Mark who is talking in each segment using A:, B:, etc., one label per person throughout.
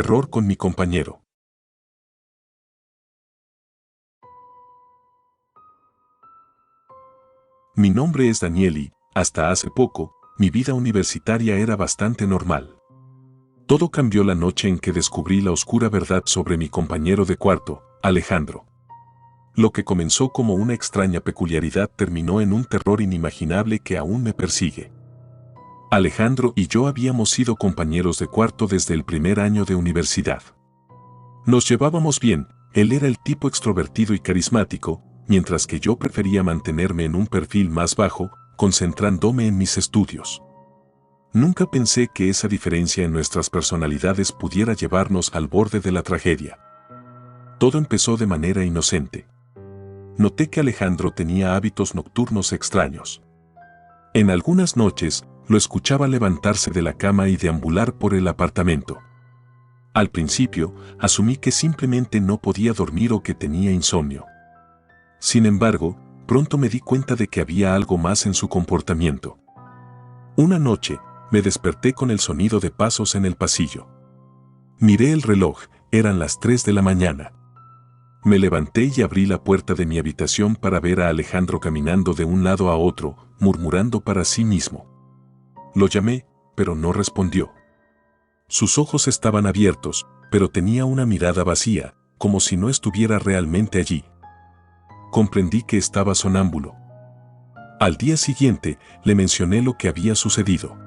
A: terror con mi compañero. Mi nombre es Daniel y, hasta hace poco, mi vida universitaria era bastante normal. Todo cambió la noche en que descubrí la oscura verdad sobre mi compañero de cuarto, Alejandro. Lo que comenzó como una extraña peculiaridad terminó en un terror inimaginable que aún me persigue. Alejandro y yo habíamos sido compañeros de cuarto desde el primer año de universidad. Nos llevábamos bien, él era el tipo extrovertido y carismático, mientras que yo prefería mantenerme en un perfil más bajo, concentrándome en mis estudios. Nunca pensé que esa diferencia en nuestras personalidades pudiera llevarnos al borde de la tragedia. Todo empezó de manera inocente. Noté que Alejandro tenía hábitos nocturnos extraños. En algunas noches, lo escuchaba levantarse de la cama y deambular por el apartamento. Al principio, asumí que simplemente no podía dormir o que tenía insomnio. Sin embargo, pronto me di cuenta de que había algo más en su comportamiento. Una noche, me desperté con el sonido de pasos en el pasillo. Miré el reloj, eran las 3 de la mañana. Me levanté y abrí la puerta de mi habitación para ver a Alejandro caminando de un lado a otro, murmurando para sí mismo. Lo llamé, pero no respondió. Sus ojos estaban abiertos, pero tenía una mirada vacía, como si no estuviera realmente allí. Comprendí que estaba sonámbulo. Al día siguiente, le mencioné lo que había sucedido.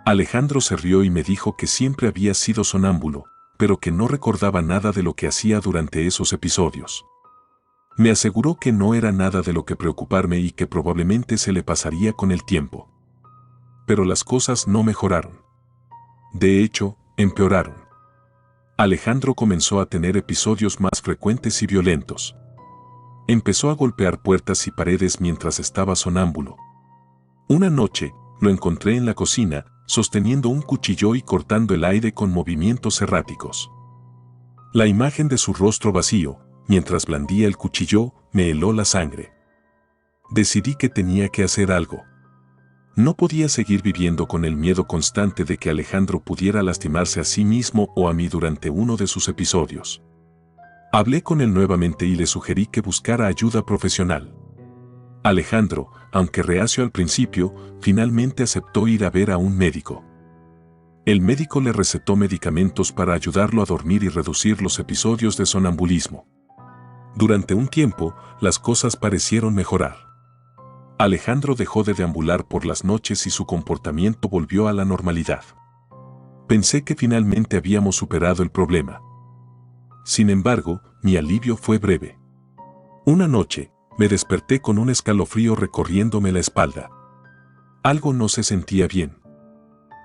A: Alejandro se rió y me dijo que siempre había sido sonámbulo, pero que no recordaba nada de lo que hacía durante esos episodios. Me aseguró que no era nada de lo que preocuparme y que probablemente se le pasaría con el tiempo. Pero las cosas no mejoraron. De hecho, empeoraron. Alejandro comenzó a tener episodios más frecuentes y violentos. Empezó a golpear puertas y paredes mientras estaba sonámbulo. Una noche, lo encontré en la cocina, sosteniendo un cuchillo y cortando el aire con movimientos erráticos. La imagen de su rostro vacío, mientras blandía el cuchillo, me heló la sangre. Decidí que tenía que hacer algo. No podía seguir viviendo con el miedo constante de que Alejandro pudiera lastimarse a sí mismo o a mí durante uno de sus episodios. Hablé con él nuevamente y le sugerí que buscara ayuda profesional. Alejandro, aunque reacio al principio, finalmente aceptó ir a ver a un médico. El médico le recetó medicamentos para ayudarlo a dormir y reducir los episodios de sonambulismo. Durante un tiempo, las cosas parecieron mejorar. Alejandro dejó de deambular por las noches y su comportamiento volvió a la normalidad. Pensé que finalmente habíamos superado el problema. Sin embargo, mi alivio fue breve. Una noche, me desperté con un escalofrío recorriéndome la espalda. Algo no se sentía bien.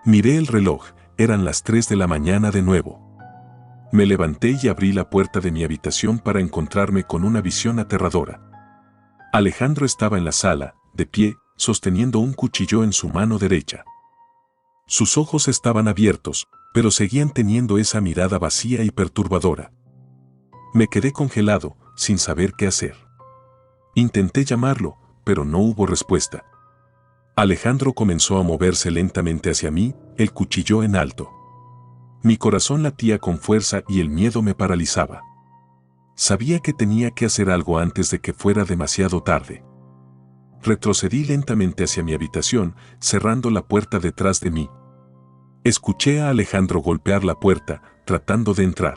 A: Miré el reloj, eran las 3 de la mañana de nuevo. Me levanté y abrí la puerta de mi habitación para encontrarme con una visión aterradora. Alejandro estaba en la sala, de pie, sosteniendo un cuchillo en su mano derecha. Sus ojos estaban abiertos, pero seguían teniendo esa mirada vacía y perturbadora. Me quedé congelado, sin saber qué hacer. Intenté llamarlo, pero no hubo respuesta. Alejandro comenzó a moverse lentamente hacia mí, el cuchillo en alto. Mi corazón latía con fuerza y el miedo me paralizaba. Sabía que tenía que hacer algo antes de que fuera demasiado tarde. Retrocedí lentamente hacia mi habitación, cerrando la puerta detrás de mí. Escuché a Alejandro golpear la puerta, tratando de entrar.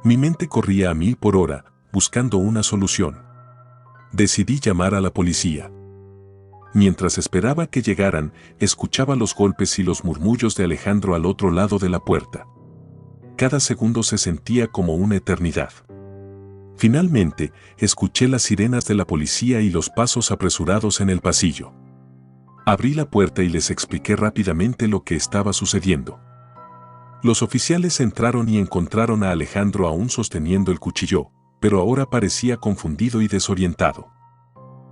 A: Mi mente corría a 1000 por hora, buscando una solución. Decidí llamar a la policía. Mientras esperaba que llegaran, escuchaba los golpes y los murmullos de Alejandro al otro lado de la puerta. Cada segundo se sentía como una eternidad. Finalmente, escuché las sirenas de la policía y los pasos apresurados en el pasillo. Abrí la puerta y les expliqué rápidamente lo que estaba sucediendo. Los oficiales entraron y encontraron a Alejandro aún sosteniendo el cuchillo, pero ahora parecía confundido y desorientado.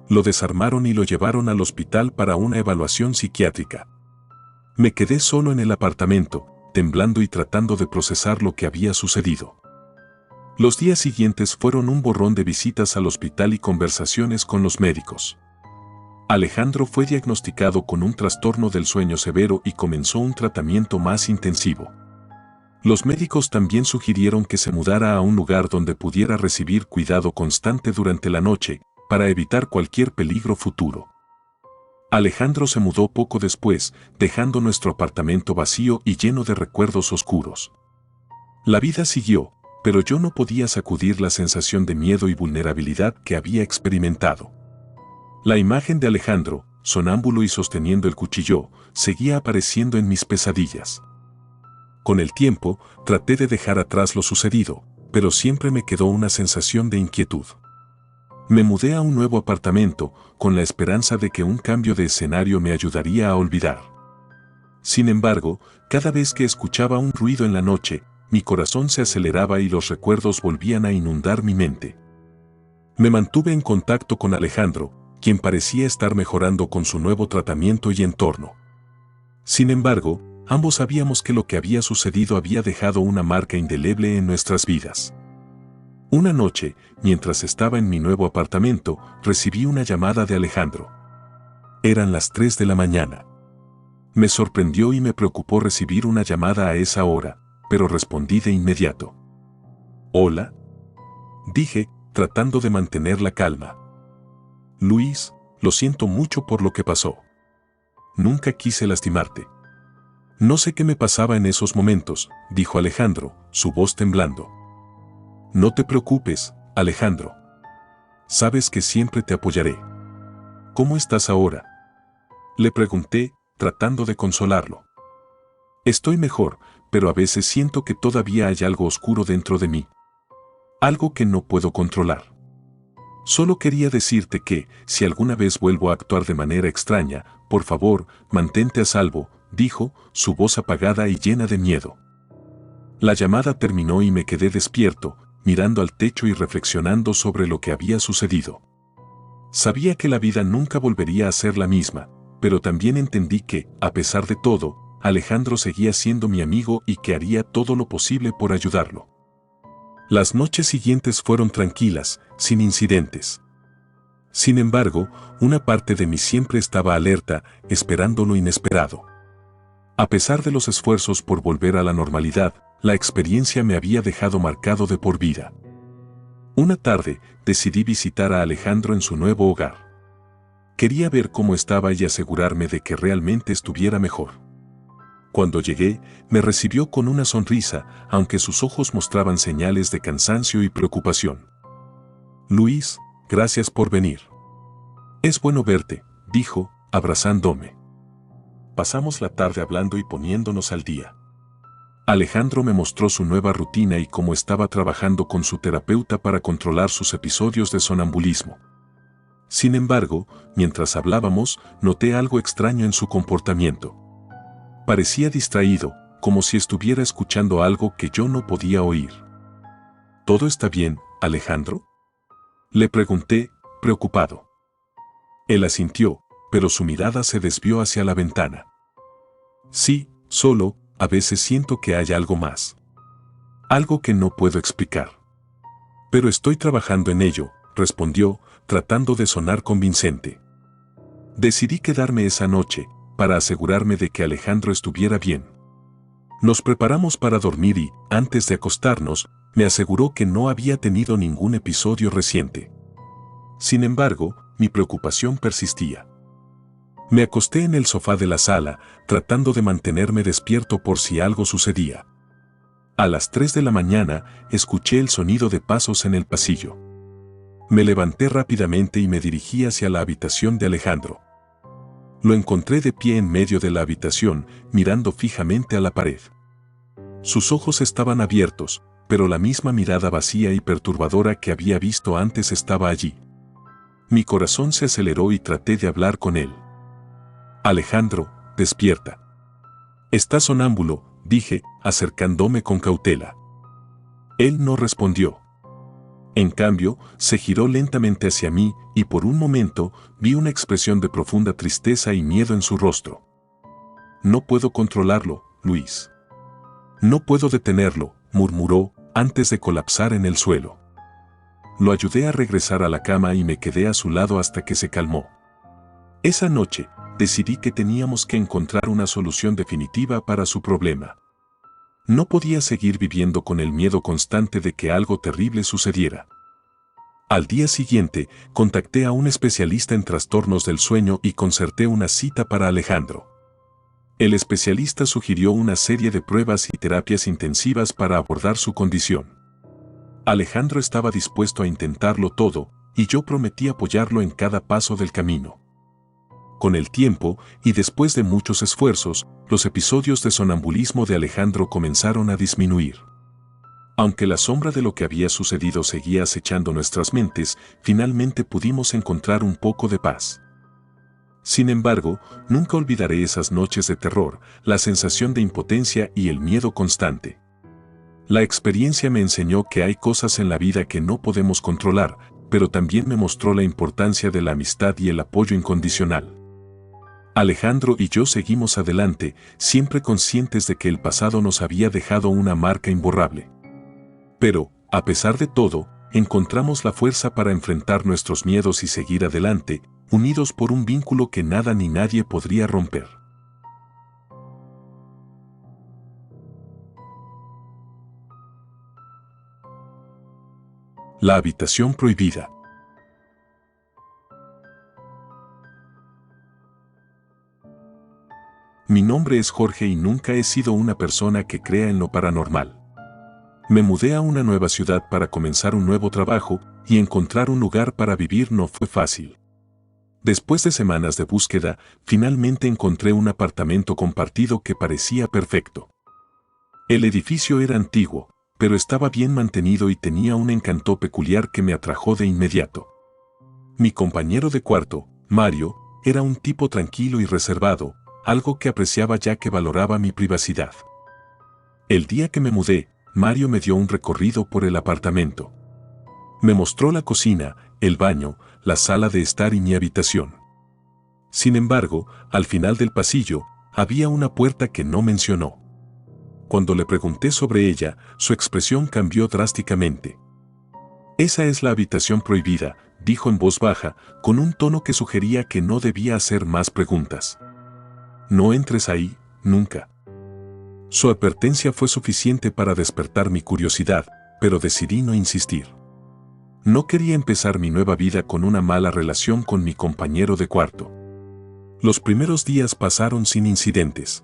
A: Lo desarmaron y lo llevaron al hospital para una evaluación psiquiátrica. Me quedé solo en el apartamento, temblando y tratando de procesar lo que había sucedido. Los días siguientes fueron un borrón de visitas al hospital y conversaciones con los médicos. Alejandro fue diagnosticado con un trastorno del sueño severo y comenzó un tratamiento más intensivo. Los médicos también sugirieron que se mudara a un lugar donde pudiera recibir cuidado constante durante la noche, para evitar cualquier peligro futuro. Alejandro se mudó poco después, dejando nuestro apartamento vacío y lleno de recuerdos oscuros. La vida siguió, pero yo no podía sacudir la sensación de miedo y vulnerabilidad que había experimentado. La imagen de Alejandro, sonámbulo y sosteniendo el cuchillo, seguía apareciendo en mis pesadillas. Con el tiempo, traté de dejar atrás lo sucedido, pero siempre me quedó una sensación de inquietud. Me mudé a un nuevo apartamento, con la esperanza de que un cambio de escenario me ayudaría a olvidar. Sin embargo, cada vez que escuchaba un ruido en la noche, mi corazón se aceleraba y los recuerdos volvían a inundar mi mente. Me mantuve en contacto con Alejandro, quien parecía estar mejorando con su nuevo tratamiento y entorno. Sin embargo, ambos sabíamos que lo que había sucedido había dejado una marca indeleble en nuestras vidas. Una noche, mientras estaba en mi nuevo apartamento, recibí una llamada de Alejandro. Eran las 3 de la mañana. Me sorprendió y me preocupó recibir una llamada a esa hora, pero respondí de inmediato. «Hola», dije, tratando de mantener la calma. «Luis, lo siento mucho por lo que pasó. Nunca quise lastimarte». «No sé qué me pasaba en esos momentos», dijo Alejandro, su voz temblando. «No te preocupes, Alejandro. Sabes que siempre te apoyaré». «¿Cómo estás ahora?», le pregunté, tratando de consolarlo. «Estoy mejor, pero a veces siento que todavía hay algo oscuro dentro de mí. Algo que no puedo controlar. Solo quería decirte que, si alguna vez vuelvo a actuar de manera extraña, por favor, mantente a salvo», dijo, su voz apagada y llena de miedo. La llamada terminó y me quedé despierto, mirando al techo y reflexionando sobre lo que había sucedido. Sabía que la vida nunca volvería a ser la misma, pero también entendí que, a pesar de todo, Alejandro seguía siendo mi amigo y que haría todo lo posible por ayudarlo. Las noches siguientes fueron tranquilas, sin incidentes. Sin embargo, una parte de mí siempre estaba alerta, esperando lo inesperado. A pesar de los esfuerzos por volver a la normalidad, la experiencia me había dejado marcado de por vida. Una tarde, decidí visitar a Alejandro en su nuevo hogar. Quería ver cómo estaba y asegurarme de que realmente estuviera mejor. Cuando llegué, me recibió con una sonrisa, aunque sus ojos mostraban señales de cansancio y preocupación. «Luis, gracias por venir. Es bueno verte», dijo, abrazándome. Pasamos la tarde hablando y poniéndonos al día. Alejandro me mostró su nueva rutina y cómo estaba trabajando con su terapeuta para controlar sus episodios de sonambulismo. Sin embargo, mientras hablábamos, noté algo extraño en su comportamiento. Parecía distraído, como si estuviera escuchando algo que yo no podía oír. «¿Todo está bien, Alejandro?», le pregunté, preocupado. Él asintió, pero su mirada se desvió hacia la ventana. «Sí, solo, a veces siento que hay algo más. Algo que no puedo explicar. Pero estoy trabajando en ello», respondió, tratando de sonar convincente. Decidí quedarme esa noche, para asegurarme de que Alejandro estuviera bien. Nos preparamos para dormir y, antes de acostarnos, me aseguró que no había tenido ningún episodio reciente. Sin embargo, mi preocupación persistía. Me acosté en el sofá de la sala, tratando de mantenerme despierto por si algo sucedía. A las 3 de la mañana, escuché el sonido de pasos en el pasillo. Me levanté rápidamente y me dirigí hacia la habitación de Alejandro. Lo encontré de pie en medio de la habitación, mirando fijamente a la pared. Sus ojos estaban abiertos, pero la misma mirada vacía y perturbadora que había visto antes estaba allí. Mi corazón se aceleró y traté de hablar con él. «Alejandro, despierta. Estás sonámbulo», dije, acercándome con cautela. Él no respondió. En cambio, se giró lentamente hacia mí y por un momento vi una expresión de profunda tristeza y miedo en su rostro. «No puedo controlarlo, Luis. No puedo detenerlo», murmuró, antes de colapsar en el suelo. Lo ayudé a regresar a la cama y me quedé a su lado hasta que se calmó. Esa noche, decidí que teníamos que encontrar una solución definitiva para su problema. No podía seguir viviendo con el miedo constante de que algo terrible sucediera. Al día siguiente, contacté a un especialista en trastornos del sueño y concerté una cita para Alejandro. El especialista sugirió una serie de pruebas y terapias intensivas para abordar su condición. Alejandro estaba dispuesto a intentarlo todo, y yo prometí apoyarlo en cada paso del camino. Con el tiempo, y después de muchos esfuerzos, los episodios de sonambulismo de Alejandro comenzaron a disminuir. Aunque la sombra de lo que había sucedido seguía acechando nuestras mentes, finalmente pudimos encontrar un poco de paz. Sin embargo, nunca olvidaré esas noches de terror, la sensación de impotencia y el miedo constante. La experiencia me enseñó que hay cosas en la vida que no podemos controlar, pero también me mostró la importancia de la amistad y el apoyo incondicional. Alejandro y yo seguimos adelante, siempre conscientes de que el pasado nos había dejado una marca imborrable. Pero, a pesar de todo, encontramos la fuerza para enfrentar nuestros miedos y seguir adelante, unidos por un vínculo que nada ni nadie podría romper. La habitación prohibida. Mi nombre es Jorge y nunca he sido una persona que crea en lo paranormal. Me mudé a una nueva ciudad para comenzar un nuevo trabajo, y encontrar un lugar para vivir no fue fácil. Después de semanas de búsqueda, finalmente encontré un apartamento compartido que parecía perfecto. El edificio era antiguo, pero estaba bien mantenido y tenía un encanto peculiar que me atrajo de inmediato. Mi compañero de cuarto, Mario, era un tipo tranquilo y reservado, algo que apreciaba ya que valoraba mi privacidad. El día que me mudé, Mario me dio un recorrido por el apartamento. Me mostró la cocina, el baño, la sala de estar y mi habitación. Sin embargo, al final del pasillo, había una puerta que no mencionó. Cuando le pregunté sobre ella, su expresión cambió drásticamente. «Esa es la habitación prohibida», dijo en voz baja, con un tono que sugería que no debía hacer más preguntas. «No entres ahí, nunca». Su advertencia fue suficiente para despertar mi curiosidad, pero decidí no insistir. No quería empezar mi nueva vida con una mala relación con mi compañero de cuarto. Los primeros días pasaron sin incidentes.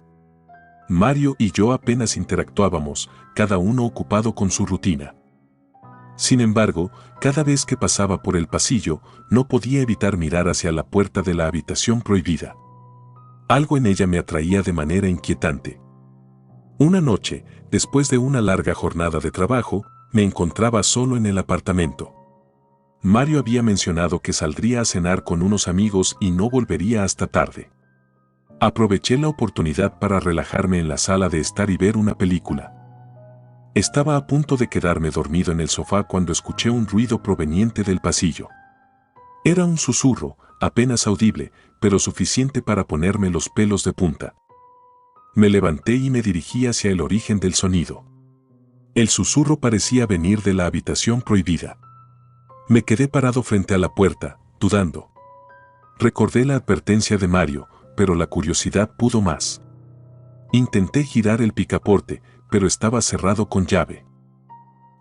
A: Mario y yo apenas interactuábamos, cada uno ocupado con su rutina. Sin embargo, cada vez que pasaba por el pasillo, no podía evitar mirar hacia la puerta de la habitación prohibida. Algo en ella me atraía de manera inquietante. Una noche, después de una larga jornada de trabajo, me encontraba solo en el apartamento. Mario había mencionado que saldría a cenar con unos amigos y no volvería hasta tarde. Aproveché la oportunidad para relajarme en la sala de estar y ver una película. Estaba a punto de quedarme dormido en el sofá cuando escuché un ruido proveniente del pasillo. Era un susurro, apenas audible, pero suficiente para ponerme los pelos de punta. Me levanté y me dirigí hacia el origen del sonido. El susurro parecía venir de la habitación prohibida. Me quedé parado frente a la puerta, dudando. Recordé la advertencia de Mario, pero la curiosidad pudo más. Intenté girar el picaporte, pero estaba cerrado con llave.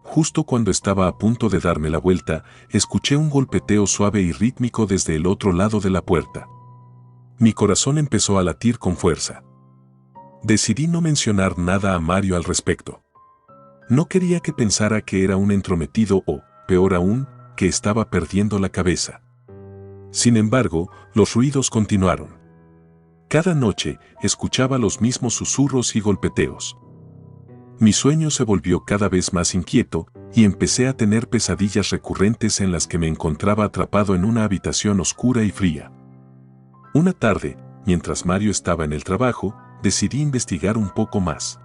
A: Justo cuando estaba a punto de darme la vuelta, escuché un golpeteo suave y rítmico desde el otro lado de la puerta. Mi corazón empezó a latir con fuerza. Decidí no mencionar nada a Mario al respecto. No quería que pensara que era un entrometido o, peor aún, que estaba perdiendo la cabeza. Sin embargo, los ruidos continuaron. Cada noche, escuchaba los mismos susurros y golpeteos. Mi sueño se volvió cada vez más inquieto, y empecé a tener pesadillas recurrentes en las que me encontraba atrapado en una habitación oscura y fría. Una tarde, mientras Mario estaba en el trabajo, decidí investigar un poco más.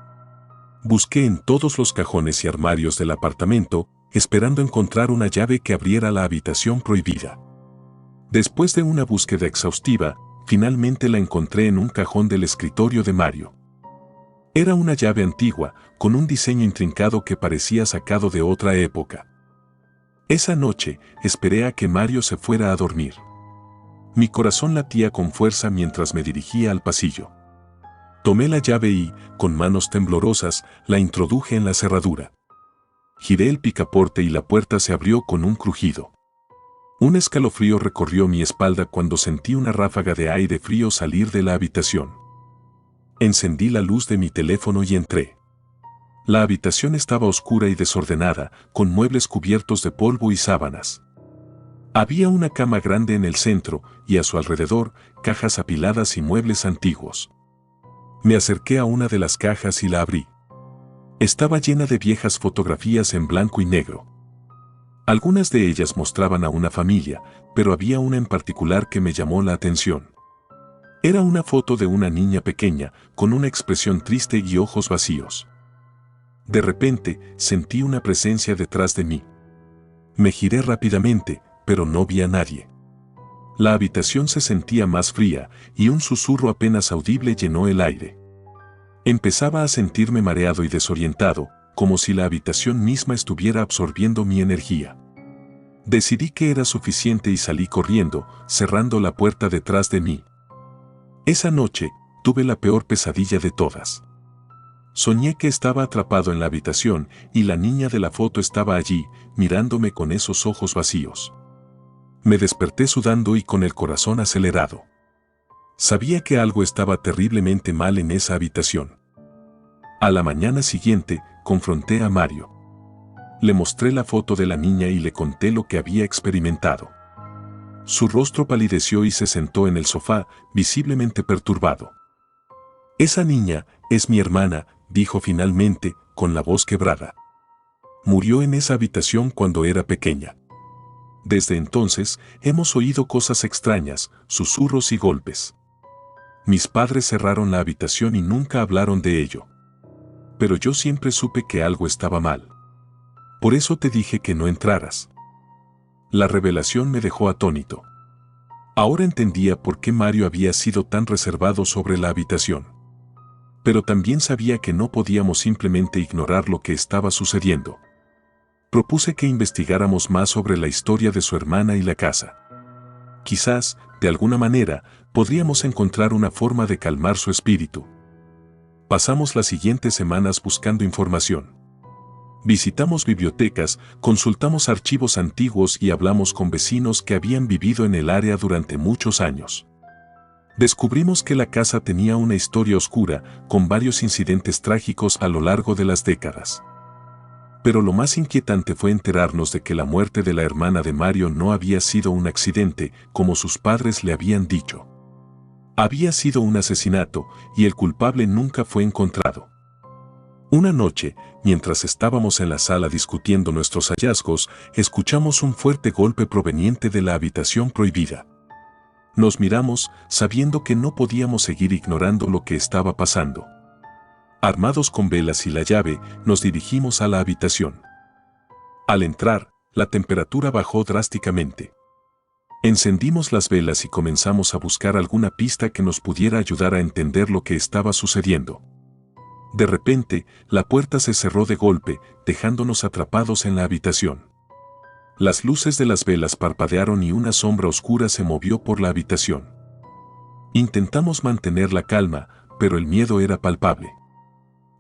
A: Busqué en todos los cajones y armarios del apartamento, esperando encontrar una llave que abriera la habitación prohibida. Después de una búsqueda exhaustiva, finalmente la encontré en un cajón del escritorio de Mario. Era una llave antigua, con un diseño intrincado que parecía sacado de otra época. Esa noche, esperé a que Mario se fuera a dormir. Mi corazón latía con fuerza mientras me dirigía al pasillo. Tomé la llave y, con manos temblorosas, la introduje en la cerradura. Giré el picaporte y la puerta se abrió con un crujido. Un escalofrío recorrió mi espalda cuando sentí una ráfaga de aire frío salir de la habitación. Encendí la luz de mi teléfono y entré. La habitación estaba oscura y desordenada, con muebles cubiertos de polvo y sábanas. Había una cama grande en el centro y a su alrededor cajas apiladas y muebles antiguos. Me acerqué a una de las cajas y la abrí. Estaba llena de viejas fotografías en blanco y negro. Algunas de ellas mostraban a una familia, pero había una en particular que me llamó la atención. Era una foto de una niña pequeña, con una expresión triste y ojos vacíos. De repente, sentí una presencia detrás de mí. Me giré rápidamente, pero no vi a nadie. La habitación se sentía más fría, y un susurro apenas audible llenó el aire. Empezaba a sentirme mareado y desorientado, como si la habitación misma estuviera absorbiendo mi energía. Decidí que era suficiente y salí corriendo, cerrando la puerta detrás de mí. Esa noche, tuve la peor pesadilla de todas. Soñé que estaba atrapado en la habitación y la niña de la foto estaba allí, mirándome con esos ojos vacíos. Me desperté sudando y con el corazón acelerado. Sabía que algo estaba terriblemente mal en esa habitación. A la mañana siguiente, confronté a Mario. Le mostré la foto de la niña y le conté lo que había experimentado. Su rostro palideció y se sentó en el sofá, visiblemente perturbado. «Esa niña es mi hermana», dijo finalmente, con la voz quebrada. «Murió en esa habitación cuando era pequeña. Desde entonces, hemos oído cosas extrañas, susurros y golpes. Mis padres cerraron la habitación y nunca hablaron de ello. Pero yo siempre supe que algo estaba mal. Por eso te dije que no entraras». La revelación me dejó atónito. Ahora entendía por qué Mario había sido tan reservado sobre la habitación. Pero también sabía que no podíamos simplemente ignorar lo que estaba sucediendo. Propuse que investigáramos más sobre la historia de su hermana y la casa. Quizás, de alguna manera, podríamos encontrar una forma de calmar su espíritu. Pasamos las siguientes semanas buscando información. Visitamos bibliotecas, consultamos archivos antiguos y hablamos con vecinos que habían vivido en el área durante muchos años. Descubrimos que la casa tenía una historia oscura, con varios incidentes trágicos a lo largo de las décadas. Pero lo más inquietante fue enterarnos de que la muerte de la hermana de Mario no había sido un accidente, como sus padres le habían dicho. Había sido un asesinato, y el culpable nunca fue encontrado. Una noche, mientras estábamos en la sala discutiendo nuestros hallazgos, escuchamos un fuerte golpe proveniente de la habitación prohibida. Nos miramos, sabiendo que no podíamos seguir ignorando lo que estaba pasando. Armados con velas y la llave, nos dirigimos a la habitación. Al entrar, la temperatura bajó drásticamente. Encendimos las velas y comenzamos a buscar alguna pista que nos pudiera ayudar a entender lo que estaba sucediendo. De repente, la puerta se cerró de golpe, dejándonos atrapados en la habitación. Las luces de las velas parpadearon y una sombra oscura se movió por la habitación. Intentamos mantener la calma, pero el miedo era palpable.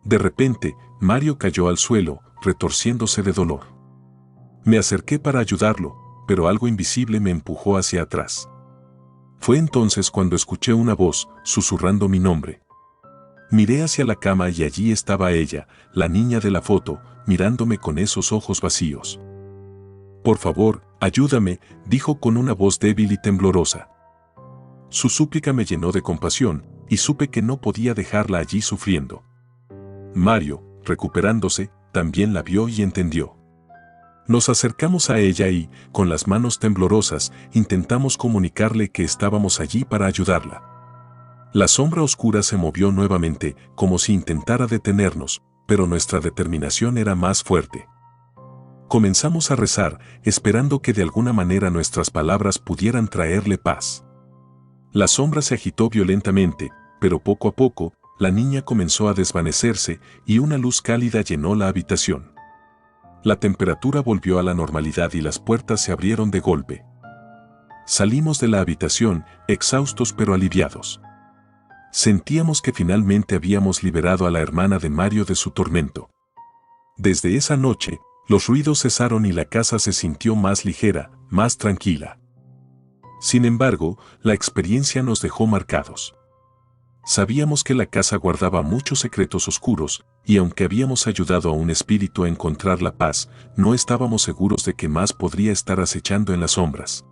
A: De repente, Mario cayó al suelo, retorciéndose de dolor. Me acerqué para ayudarlo, pero algo invisible me empujó hacia atrás. Fue entonces cuando escuché una voz, susurrando mi nombre. Miré hacia la cama y allí estaba ella, la niña de la foto, mirándome con esos ojos vacíos. «Por favor, ayúdame», dijo con una voz débil y temblorosa. Su súplica me llenó de compasión, y supe que no podía dejarla allí sufriendo. Mario, recuperándose, también la vio y entendió. Nos acercamos a ella y, con las manos temblorosas, intentamos comunicarle que estábamos allí para ayudarla. La sombra oscura se movió nuevamente, como si intentara detenernos, pero nuestra determinación era más fuerte. Comenzamos a rezar, esperando que de alguna manera nuestras palabras pudieran traerle paz. La sombra se agitó violentamente, pero poco a poco, la niña comenzó a desvanecerse y una luz cálida llenó la habitación. La temperatura volvió a la normalidad y las puertas se abrieron de golpe. Salimos de la habitación, exhaustos pero aliviados. Sentíamos que finalmente habíamos liberado a la hermana de Mario de su tormento. Desde esa noche, los ruidos cesaron y la casa se sintió más ligera, más tranquila. Sin embargo, la experiencia nos dejó marcados. Sabíamos que la casa guardaba muchos secretos oscuros, y aunque habíamos ayudado a un espíritu a encontrar la paz, no estábamos seguros de que más podría estar acechando en las sombras.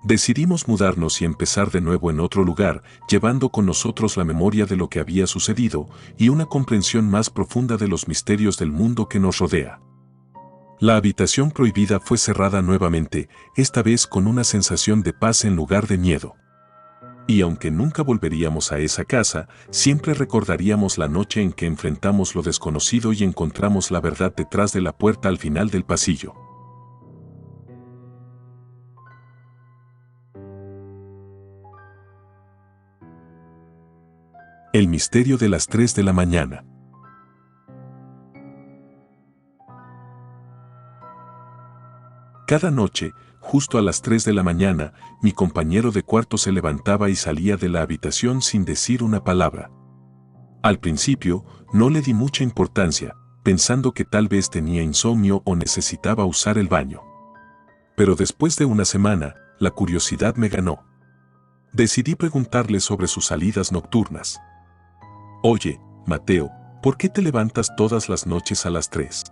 A: Decidimos mudarnos y empezar de nuevo en otro lugar, llevando con nosotros la memoria de lo que había sucedido y una comprensión más profunda de los misterios del mundo que nos rodea. La habitación prohibida fue cerrada nuevamente, esta vez con una sensación de paz en lugar de miedo. Y aunque nunca volveríamos a esa casa, siempre recordaríamos la noche en que enfrentamos lo desconocido y encontramos la verdad detrás de la puerta al final del pasillo. El misterio de las 3 de la mañana. Cada noche, justo a las 3 de la mañana, mi compañero de cuarto se levantaba y salía de la habitación sin decir una palabra. Al principio, no le di mucha importancia, pensando que tal vez tenía insomnio o necesitaba usar el baño. Pero después de una semana, la curiosidad me ganó. Decidí preguntarle sobre sus salidas nocturnas. «Oye, Mateo, ¿por qué te levantas todas las noches a las 3?»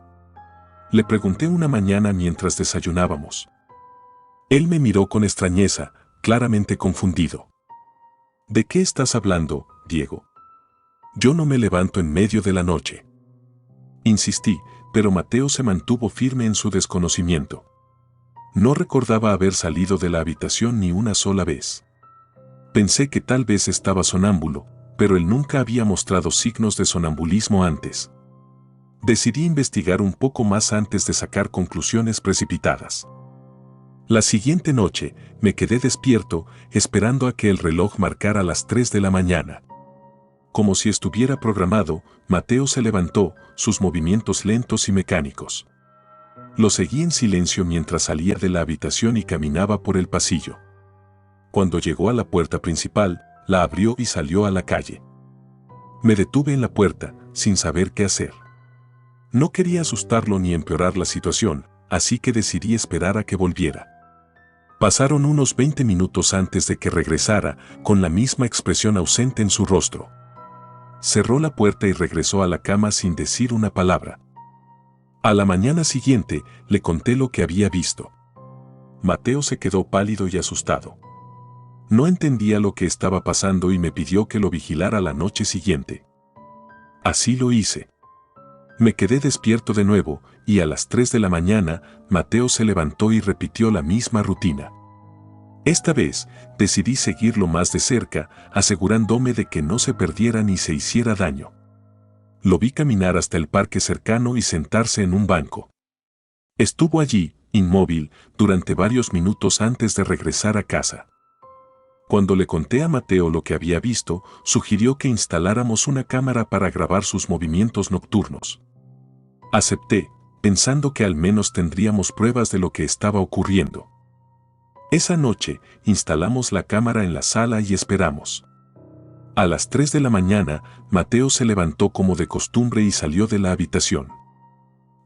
A: Le pregunté una mañana mientras desayunábamos. Él me miró con extrañeza, claramente confundido. «¿De qué estás hablando, Diego? Yo no me levanto en medio de la noche». Insistí, pero Mateo se mantuvo firme en su desconocimiento. No recordaba haber salido de la habitación ni una sola vez. Pensé que tal vez estaba sonámbulo, pero él nunca había mostrado signos de sonambulismo antes. Decidí investigar un poco más antes de sacar conclusiones precipitadas. La siguiente noche, me quedé despierto, esperando a que el reloj marcara las 3 de la mañana. Como si estuviera programado, Mateo se levantó, sus movimientos lentos y mecánicos. Lo seguí en silencio mientras salía de la habitación y caminaba por el pasillo. Cuando llegó a la puerta principal, la abrió y salió a la calle. Me detuve en la puerta, sin saber qué hacer. No quería asustarlo ni empeorar la situación, así que decidí esperar a que volviera. Pasaron unos 20 minutos antes de que regresara, con la misma expresión ausente en su rostro. Cerró la puerta y regresó a la cama sin decir una palabra. A la mañana siguiente, le conté lo que había visto. Mateo se quedó pálido y asustado. No entendía lo que estaba pasando y me pidió que lo vigilara la noche siguiente. Así lo hice. Me quedé despierto de nuevo, y a las 3 de la mañana, Mateo se levantó y repitió la misma rutina. Esta vez, decidí seguirlo más de cerca, asegurándome de que no se perdiera ni se hiciera daño. Lo vi caminar hasta el parque cercano y sentarse en un banco. Estuvo allí, inmóvil, durante varios minutos antes de regresar a casa. Cuando le conté a Mateo lo que había visto, sugirió que instaláramos una cámara para grabar sus movimientos nocturnos. Acepté, pensando que al menos tendríamos pruebas de lo que estaba ocurriendo. Esa noche, instalamos la cámara en la sala y esperamos. A las 3 de la mañana, Mateo se levantó como de costumbre y salió de la habitación.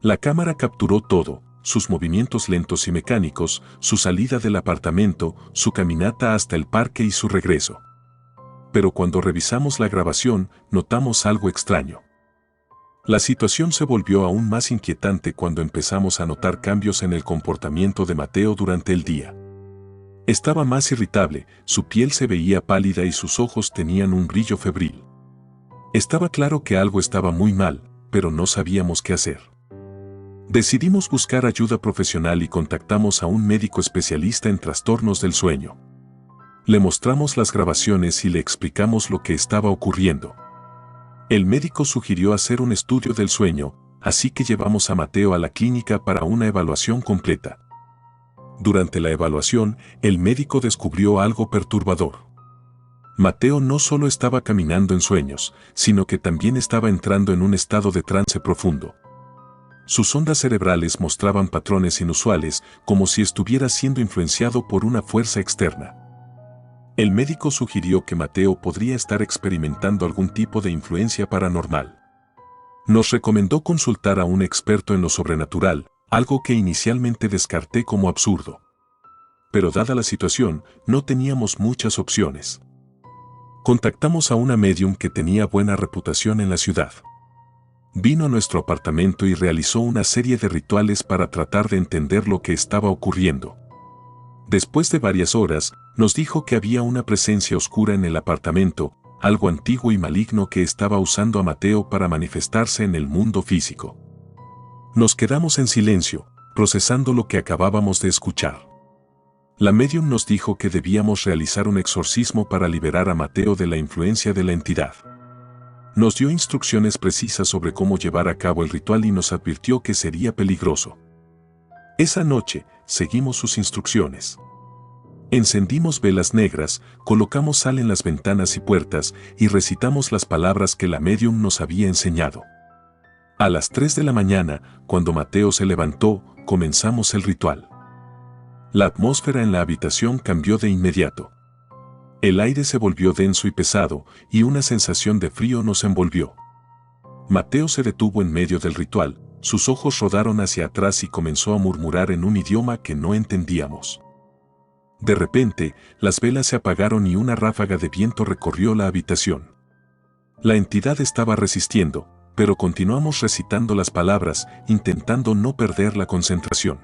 A: La cámara capturó todo: sus movimientos lentos y mecánicos, su salida del apartamento, su caminata hasta el parque y su regreso. Pero cuando revisamos la grabación, notamos algo extraño. La situación se volvió aún más inquietante cuando empezamos a notar cambios en el comportamiento de Mateo durante el día. Estaba más irritable, su piel se veía pálida y sus ojos tenían un brillo febril. Estaba claro que algo estaba muy mal, pero no sabíamos qué hacer. Decidimos buscar ayuda profesional y contactamos a un médico especialista en trastornos del sueño. Le mostramos las grabaciones y le explicamos lo que estaba ocurriendo. El médico sugirió hacer un estudio del sueño, así que llevamos a Mateo a la clínica para una evaluación completa. Durante la evaluación, el médico descubrió algo perturbador. Mateo no solo estaba caminando en sueños, sino que también estaba entrando en un estado de trance profundo. Sus ondas cerebrales mostraban patrones inusuales, como si estuviera siendo influenciado por una fuerza externa. El médico sugirió que Mateo podría estar experimentando algún tipo de influencia paranormal. Nos recomendó consultar a un experto en lo sobrenatural, algo que inicialmente descarté como absurdo. Pero dada la situación, no teníamos muchas opciones. Contactamos a una médium que tenía buena reputación en la ciudad. Vino a nuestro apartamento y realizó una serie de rituales para tratar de entender lo que estaba ocurriendo. Después de varias horas, nos dijo que había una presencia oscura en el apartamento, algo antiguo y maligno que estaba usando a Mateo para manifestarse en el mundo físico. Nos quedamos en silencio, procesando lo que acabábamos de escuchar. La médium nos dijo que debíamos realizar un exorcismo para liberar a Mateo de la influencia de la entidad. Nos dio instrucciones precisas sobre cómo llevar a cabo el ritual y nos advirtió que sería peligroso. Esa noche, seguimos sus instrucciones. Encendimos velas negras, colocamos sal en las ventanas y puertas y recitamos las palabras que la médium nos había enseñado. A las 3 de la mañana, cuando Mateo se levantó, comenzamos el ritual. La atmósfera en la habitación cambió de inmediato. El aire se volvió denso y pesado, y una sensación de frío nos envolvió. Mateo se detuvo en medio del ritual, sus ojos rodaron hacia atrás y comenzó a murmurar en un idioma que no entendíamos. De repente, las velas se apagaron y una ráfaga de viento recorrió la habitación. La entidad estaba resistiendo, pero continuamos recitando las palabras, intentando no perder la concentración.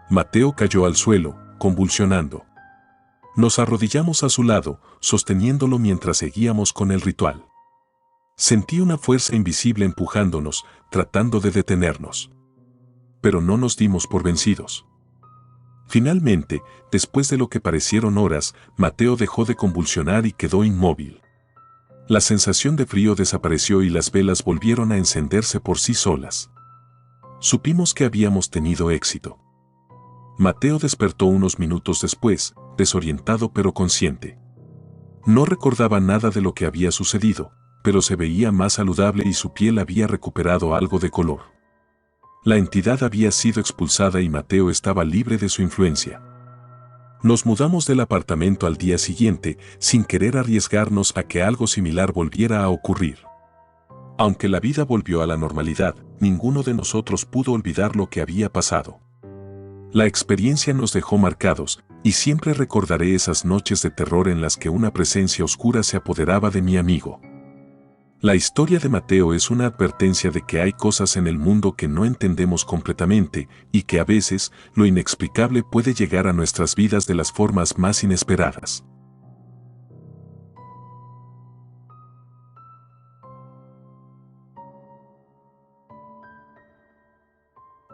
A: Mateo cayó al suelo, convulsionando. Nos arrodillamos a su lado, sosteniéndolo mientras seguíamos con el ritual. Sentí una fuerza invisible empujándonos, tratando de detenernos. Pero no nos dimos por vencidos. Finalmente, después de lo que parecieron horas, Mateo dejó de convulsionar y quedó inmóvil. La sensación de frío desapareció y las velas volvieron a encenderse por sí solas. Supimos que habíamos tenido éxito. Mateo despertó unos minutos después, desorientado pero consciente. No recordaba nada de lo que había sucedido, pero se veía más saludable y su piel había recuperado algo de color. La entidad había sido expulsada y Mateo estaba libre de su influencia. Nos mudamos del apartamento al día siguiente, sin querer arriesgarnos a que algo similar volviera a ocurrir. Aunque la vida volvió a la normalidad, ninguno de nosotros pudo olvidar lo que había pasado. La experiencia nos dejó marcados, y siempre recordaré esas noches de terror en las que una presencia oscura se apoderaba de mi amigo. La historia de Mateo es una advertencia de que hay cosas en el mundo que no entendemos completamente y que a veces lo inexplicable puede llegar a nuestras vidas de las formas más inesperadas.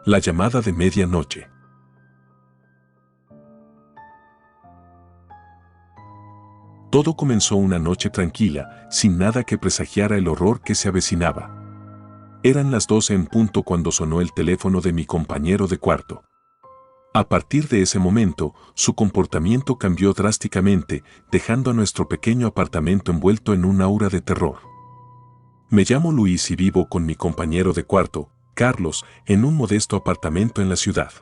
A: La llamada de medianoche. Todo comenzó una noche tranquila, sin nada que presagiara el horror que se avecinaba. Eran las 12 en punto cuando sonó el teléfono de mi compañero de cuarto. A partir de ese momento, su comportamiento cambió drásticamente, dejando a nuestro pequeño apartamento envuelto en un aura de terror. Me llamo Luis y vivo con mi compañero de cuarto, Carlos, en un modesto apartamento en la ciudad.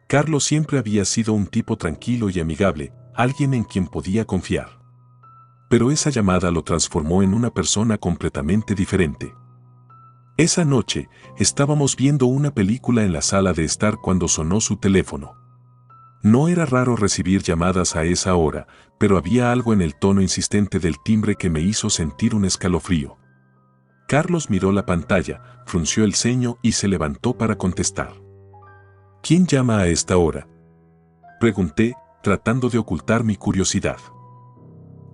A: Carlos siempre había sido un tipo tranquilo y amigable, alguien en quien podía confiar. Pero esa llamada lo transformó en una persona completamente diferente. Esa noche, estábamos viendo una película en la sala de estar cuando sonó su teléfono. No era raro recibir llamadas a esa hora, pero había algo en el tono insistente del timbre que me hizo sentir un escalofrío. Carlos miró la pantalla, frunció el ceño y se levantó para contestar. ¿Quién llama a esta hora?, pregunté, tratando de ocultar mi curiosidad.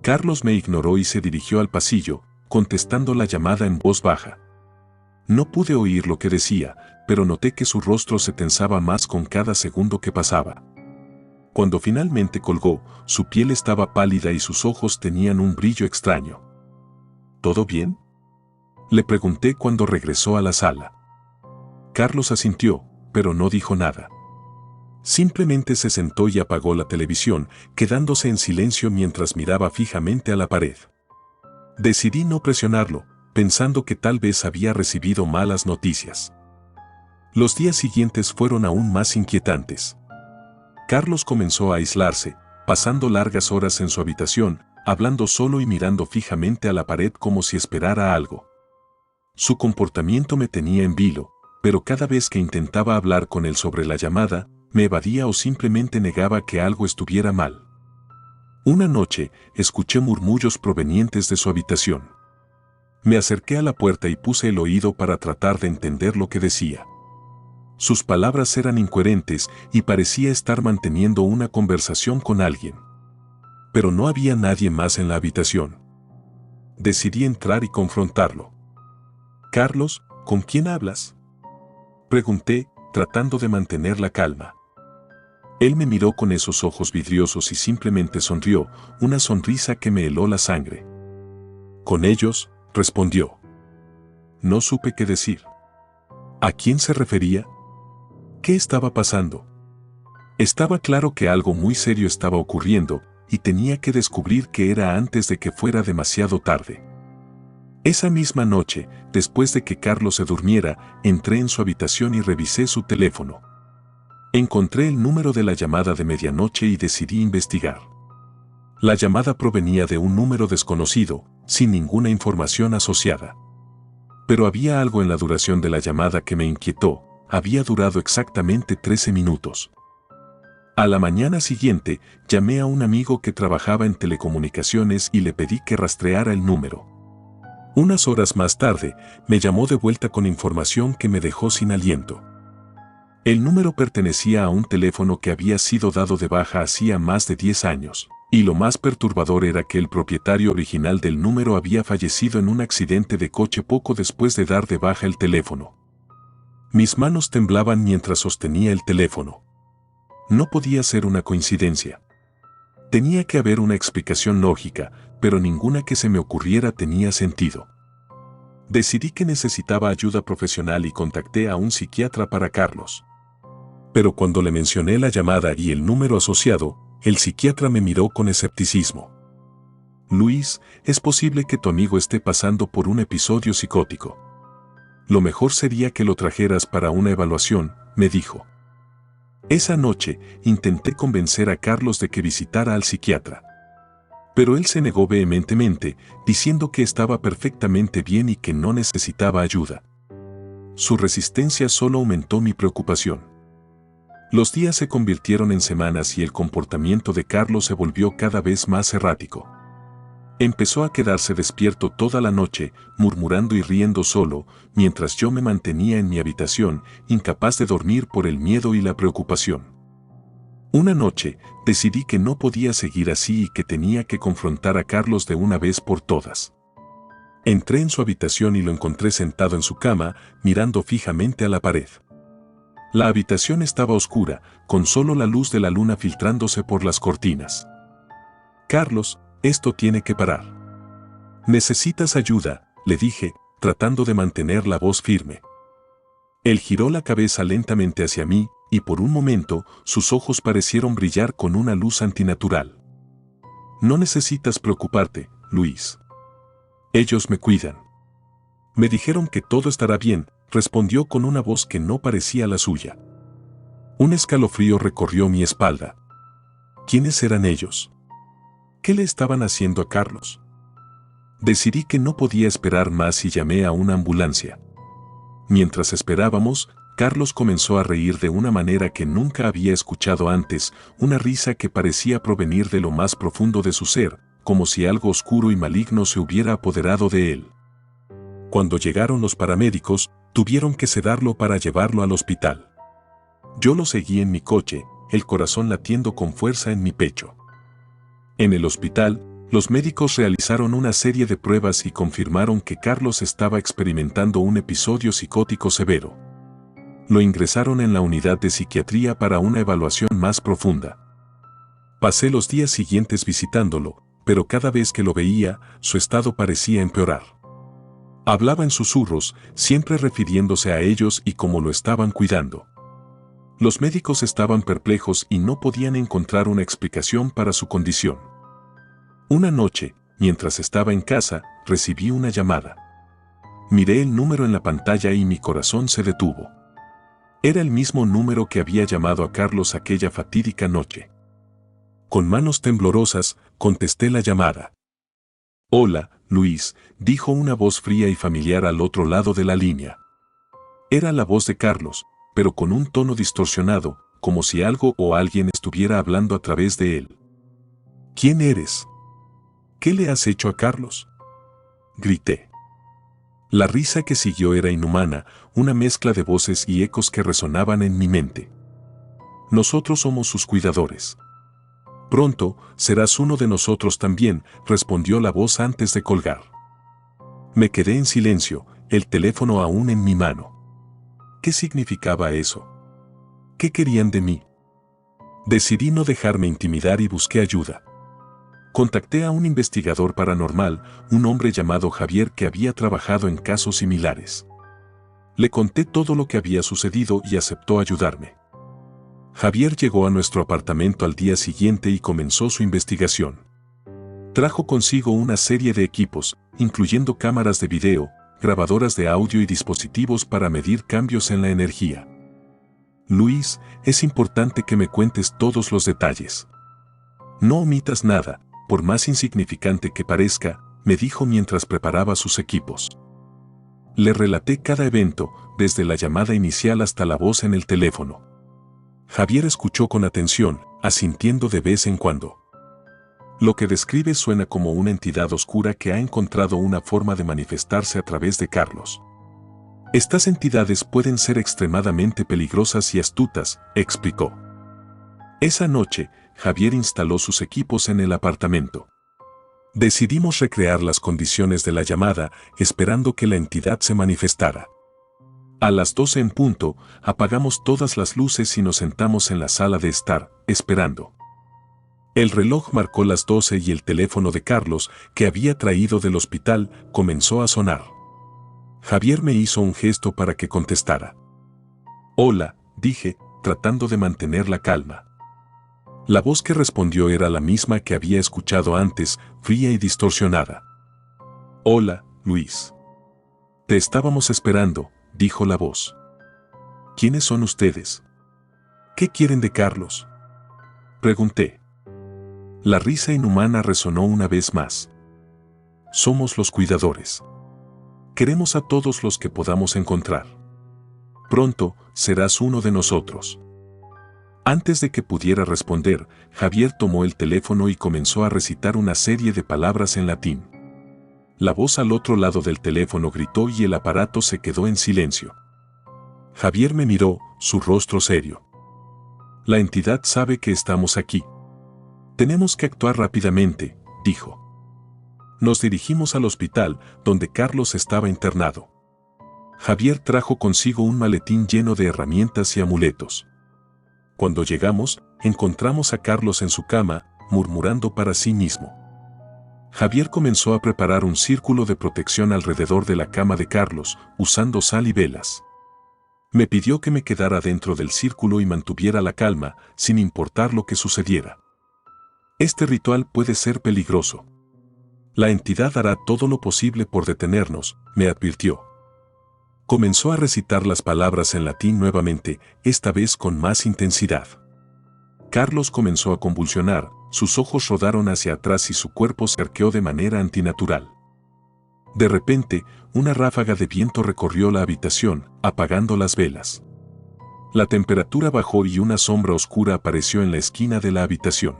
A: Carlos me ignoró y se dirigió al pasillo, contestando la llamada en voz baja. No pude oír lo que decía, pero noté que su rostro se tensaba más con cada segundo que pasaba. Cuando finalmente colgó, su piel estaba pálida y sus ojos tenían un brillo extraño. ¿Todo bien?, le pregunté cuando regresó a la sala. Carlos asintió, pero no dijo nada. Simplemente se sentó y apagó la televisión, quedándose en silencio mientras miraba fijamente a la pared. Decidí no presionarlo, pensando que tal vez había recibido malas noticias. Los días siguientes fueron aún más inquietantes. Carlos comenzó a aislarse, pasando largas horas en su habitación, hablando solo y mirando fijamente a la pared como si esperara algo. Su comportamiento me tenía en vilo, pero cada vez que intentaba hablar con él sobre la llamada, me evadía o simplemente negaba que algo estuviera mal. Una noche, escuché murmullos provenientes de su habitación. Me acerqué a la puerta y puse el oído para tratar de entender lo que decía. Sus palabras eran incoherentes y parecía estar manteniendo una conversación con alguien. Pero no había nadie más en la habitación. Decidí entrar y confrontarlo. «Carlos, ¿con quién hablas?», pregunté, tratando de mantener la calma. Él me miró con esos ojos vidriosos y simplemente sonrió, una sonrisa que me heló la sangre. «Con ellos», respondió. No supe qué decir. ¿A quién se refería? ¿Qué estaba pasando? Estaba claro que algo muy serio estaba ocurriendo y tenía que descubrir qué era antes de que fuera demasiado tarde. Esa misma noche, después de que Carlos se durmiera, entré en su habitación y revisé su teléfono. Encontré el número de la llamada de medianoche y decidí investigar. La llamada provenía de un número desconocido, sin ninguna información asociada. Pero había algo en la duración de la llamada que me inquietó. Había durado exactamente 13 minutos. A la mañana siguiente, llamé a un amigo que trabajaba en telecomunicaciones y le pedí que rastreara el número. Unas horas más tarde, me llamó de vuelta con información que me dejó sin aliento. El número pertenecía a un teléfono que había sido dado de baja hacía más de 10 años. Y lo más perturbador era que el propietario original del número había fallecido en un accidente de coche poco después de dar de baja el teléfono. Mis manos temblaban mientras sostenía el teléfono. No podía ser una coincidencia. Tenía que haber una explicación lógica, pero ninguna que se me ocurriera tenía sentido. Decidí que necesitaba ayuda profesional y contacté a un psiquiatra para Carlos. Pero cuando le mencioné la llamada y el número asociado, el psiquiatra me miró con escepticismo. «Luis, es posible que tu amigo esté pasando por un episodio psicótico. Lo mejor sería que lo trajeras para una evaluación», me dijo. Esa noche, intenté convencer a Carlos de que visitara al psiquiatra. Pero él se negó vehementemente, diciendo que estaba perfectamente bien y que no necesitaba ayuda. Su resistencia solo aumentó mi preocupación. Los días se convirtieron en semanas y el comportamiento de Carlos se volvió cada vez más errático. Empezó a quedarse despierto toda la noche, murmurando y riendo solo, mientras yo me mantenía en mi habitación, incapaz de dormir por el miedo y la preocupación. Una noche, decidí que no podía seguir así y que tenía que confrontar a Carlos de una vez por todas. Entré en su habitación y lo encontré sentado en su cama, mirando fijamente a la pared. La habitación estaba oscura, con solo la luz de la luna filtrándose por las cortinas. «Carlos, esto tiene que parar. Necesitas ayuda», le dije, tratando de mantener la voz firme. Él giró la cabeza lentamente hacia mí, y por un momento, sus ojos parecieron brillar con una luz antinatural. «No necesitas preocuparte, Luis. Ellos me cuidan. Me dijeron que todo estará bien», respondió con una voz que no parecía la suya. Un escalofrío recorrió mi espalda. ¿Quiénes eran ellos? ¿Qué le estaban haciendo a Carlos? Decidí que no podía esperar más y llamé a una ambulancia. Mientras esperábamos, Carlos comenzó a reír de una manera que nunca había escuchado antes, una risa que parecía provenir de lo más profundo de su ser, como si algo oscuro y maligno se hubiera apoderado de él. Cuando llegaron los paramédicos, tuvieron que sedarlo para llevarlo al hospital. Yo lo seguí en mi coche, el corazón latiendo con fuerza en mi pecho. En el hospital, los médicos realizaron una serie de pruebas y confirmaron que Carlos estaba experimentando un episodio psicótico severo. Lo ingresaron en la unidad de psiquiatría para una evaluación más profunda. Pasé los días siguientes visitándolo, pero cada vez que lo veía, su estado parecía empeorar. Hablaba en susurros, siempre refiriéndose a ellos y cómo lo estaban cuidando. Los médicos estaban perplejos y no podían encontrar una explicación para su condición. Una noche, mientras estaba en casa, recibí una llamada. Miré el número en la pantalla y mi corazón se detuvo. Era el mismo número que había llamado a Carlos aquella fatídica noche. Con manos temblorosas, contesté la llamada. Hola, Luis, dijo una voz fría y familiar al otro lado de la línea. Era la voz de Carlos, pero con un tono distorsionado, como si algo o alguien estuviera hablando a través de él. ¿Quién eres? ¿Qué le has hecho a Carlos? Grité. La risa que siguió era inhumana, una mezcla de voces y ecos que resonaban en mi mente. Nosotros somos sus cuidadores. Pronto, serás uno de nosotros también, respondió la voz antes de colgar. Me quedé en silencio, el teléfono aún en mi mano. ¿Qué significaba eso? ¿Qué querían de mí? Decidí no dejarme intimidar y busqué ayuda. Contacté a un investigador paranormal, un hombre llamado Javier que había trabajado en casos similares. Le conté todo lo que había sucedido y aceptó ayudarme. Javier llegó a nuestro apartamento al día siguiente y comenzó su investigación. Trajo consigo una serie de equipos, incluyendo cámaras de video, grabadoras de audio y dispositivos para medir cambios en la energía. Luis, es importante que me cuentes todos los detalles. No omitas nada, por más insignificante que parezca, me dijo mientras preparaba sus equipos. Le relaté cada evento, desde la llamada inicial hasta la voz en el teléfono. Javier escuchó con atención, asintiendo de vez en cuando. Lo que describe suena como una entidad oscura que ha encontrado una forma de manifestarse a través de Carlos. Estas entidades pueden ser extremadamente peligrosas y astutas, explicó. Esa noche, Javier instaló sus equipos en el apartamento. Decidimos recrear las condiciones de la llamada, esperando que la entidad se manifestara. A las 12 en punto, apagamos todas las luces y nos sentamos en la sala de estar, esperando. El reloj marcó las 12 y el teléfono de Carlos, que había traído del hospital, comenzó a sonar. Javier me hizo un gesto para que contestara. Hola, dije, tratando de mantener la calma. La voz que respondió era la misma que había escuchado antes, fría y distorsionada. Hola, Luis. Te estábamos esperando, dijo la voz. ¿Quiénes son ustedes? ¿Qué quieren de Carlos? Pregunté. La risa inhumana resonó una vez más. Somos los cuidadores. Queremos a todos los que podamos encontrar. Pronto, serás uno de nosotros. Antes de que pudiera responder, Javier tomó el teléfono y comenzó a recitar una serie de palabras en latín. La voz al otro lado del teléfono gritó y el aparato se quedó en silencio. Javier me miró, su rostro serio. La entidad sabe que estamos aquí. Tenemos que actuar rápidamente, dijo. Nos dirigimos al hospital, donde Carlos estaba internado. Javier trajo consigo un maletín lleno de herramientas y amuletos. Cuando llegamos, encontramos a Carlos en su cama, murmurando para sí mismo. Javier comenzó a preparar un círculo de protección alrededor de la cama de Carlos, usando sal y velas. Me pidió que me quedara dentro del círculo y mantuviera la calma, sin importar lo que sucediera. Este ritual puede ser peligroso. La entidad hará todo lo posible por detenernos, me advirtió. Comenzó a recitar las palabras en latín nuevamente, esta vez con más intensidad. Carlos comenzó a convulsionar, sus ojos rodaron hacia atrás y su cuerpo se arqueó de manera antinatural. De repente, una ráfaga de viento recorrió la habitación, apagando las velas. La temperatura bajó y una sombra oscura apareció en la esquina de la habitación.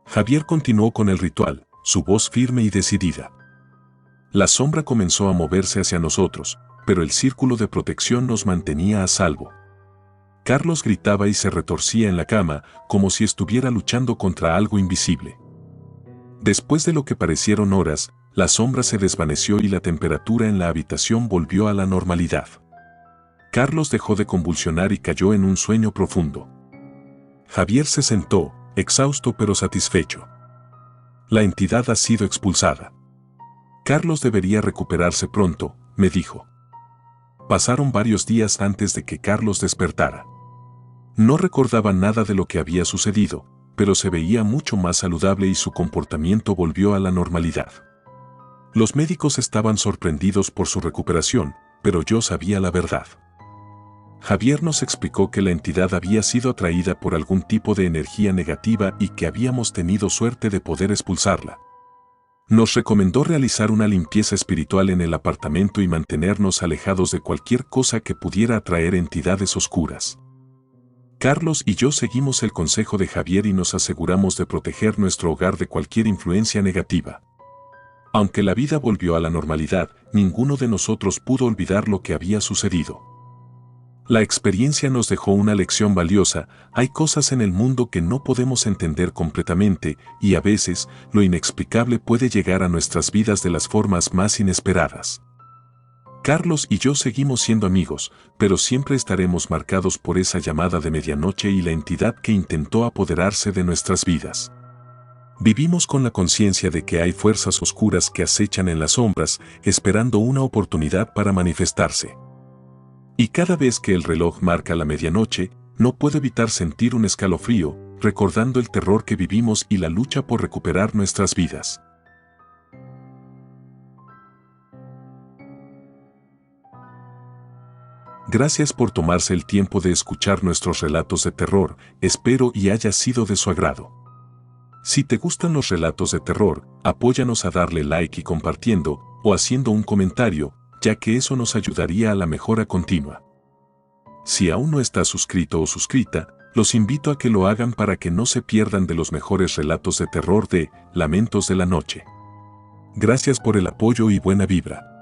A: Javier continuó con el ritual, su voz firme y decidida. La sombra comenzó a moverse hacia nosotros, pero el círculo de protección nos mantenía a salvo. Carlos gritaba y se retorcía en la cama, como si estuviera luchando contra algo invisible. Después de lo que parecieron horas, la sombra se desvaneció y la temperatura en la habitación volvió a la normalidad. Carlos dejó de convulsionar y cayó en un sueño profundo. Javier se sentó, exhausto pero satisfecho. La entidad ha sido expulsada. Carlos debería recuperarse pronto, me dijo. Pasaron varios días antes de que Carlos despertara. No recordaba nada de lo que había sucedido, pero se veía mucho más saludable y su comportamiento volvió a la normalidad. Los médicos estaban sorprendidos por su recuperación, pero yo sabía la verdad. Javier nos explicó que la entidad había sido atraída por algún tipo de energía negativa y que habíamos tenido suerte de poder expulsarla. Nos recomendó realizar una limpieza espiritual en el apartamento y mantenernos alejados de cualquier cosa que pudiera atraer entidades oscuras. Carlos y yo seguimos el consejo de Javier y nos aseguramos de proteger nuestro hogar de cualquier influencia negativa. Aunque la vida volvió a la normalidad, ninguno de nosotros pudo olvidar lo que había sucedido. La experiencia nos dejó una lección valiosa. Hay cosas en el mundo que no podemos entender completamente y a veces lo inexplicable puede llegar a nuestras vidas de las formas más inesperadas. Carlos y yo seguimos siendo amigos, pero siempre estaremos marcados por esa llamada de medianoche y la entidad que intentó apoderarse de nuestras vidas. Vivimos con la conciencia de que hay fuerzas oscuras que acechan en las sombras, esperando una oportunidad para manifestarse. Y cada vez que el reloj marca la medianoche, no puedo evitar sentir un escalofrío, recordando el terror que vivimos y la lucha por recuperar nuestras vidas. Gracias por tomarse el tiempo de escuchar nuestros relatos de terror, espero y haya sido de su agrado. Si te gustan los relatos de terror, apóyanos a darle like y compartiendo, o haciendo un comentario, ya que eso nos ayudaría a la mejora continua. Si aún no estás suscrito o suscrita, los invito a que lo hagan para que no se pierdan de los mejores relatos de terror de Lamentos de la Noche. Gracias por el apoyo y buena vibra.